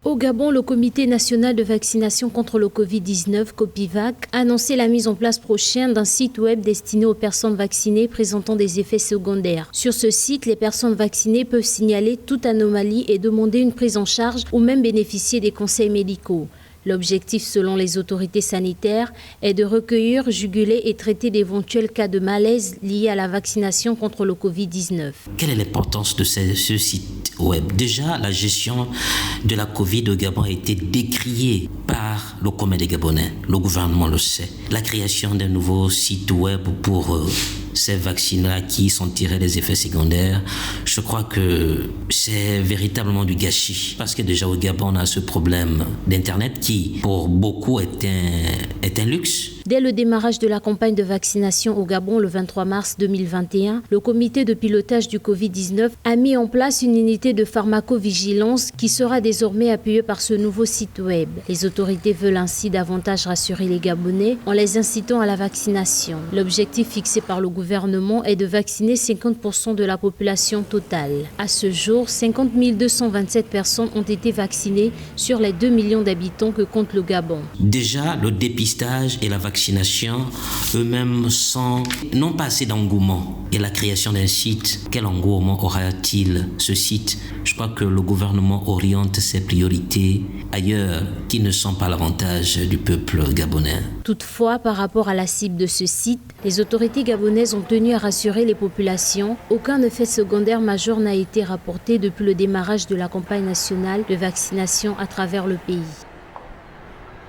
Au Gabon, le Comité national de vaccination contre le Covid-19, COPIVAC, a annoncé la mise en place prochaine d'un site web destiné aux personnes vaccinées présentant des effets secondaires. Sur ce site, les personnes vaccinées peuvent signaler toute anomalie et demander une prise en charge ou même bénéficier des conseils médicaux. L'objectif, selon les autorités sanitaires, est de recueillir, juguler et traiter d'éventuels cas de malaise liés à la vaccination contre le Covid-19. Quelle est l'importance de ce site web? Déjà, la gestion de la Covid au Gabon a été décriée par le commun des Gabonais. Le gouvernement le sait. La création d'un nouveau site web pour ces vaccins-là qui sont tirés des effets secondaires, je crois que c'est véritablement du gâchis. Parce que déjà au Gabon, on a ce problème d'Internet qui, pour beaucoup, est un luxe. Dès le démarrage de la campagne de vaccination au Gabon le 23 mars 2021, le comité de pilotage du Covid-19 a mis en place une unité de pharmacovigilance qui sera désormais appuyée par ce nouveau site web. Les autorités veulent ainsi davantage rassurer les Gabonais en les incitant à la vaccination. L'objectif fixé par le gouvernement est de vacciner 50% de la population totale. À ce jour, 50 227 personnes ont été vaccinées sur les 2 millions d'habitants que compte le Gabon. Déjà, le dépistage et la vaccination eux-mêmes n'ont pas assez d'engouement. Et la création d'un site, quel engouement aura-t-il ce site? Je crois que le gouvernement oriente ses priorités ailleurs qui ne sont pas l'avantage du peuple gabonais. Toutefois, par rapport à la cible de ce site, les autorités gabonaises ont tenu à rassurer les populations. Aucun effet secondaire majeur n'a été rapporté depuis le démarrage de la campagne nationale de vaccination à travers le pays.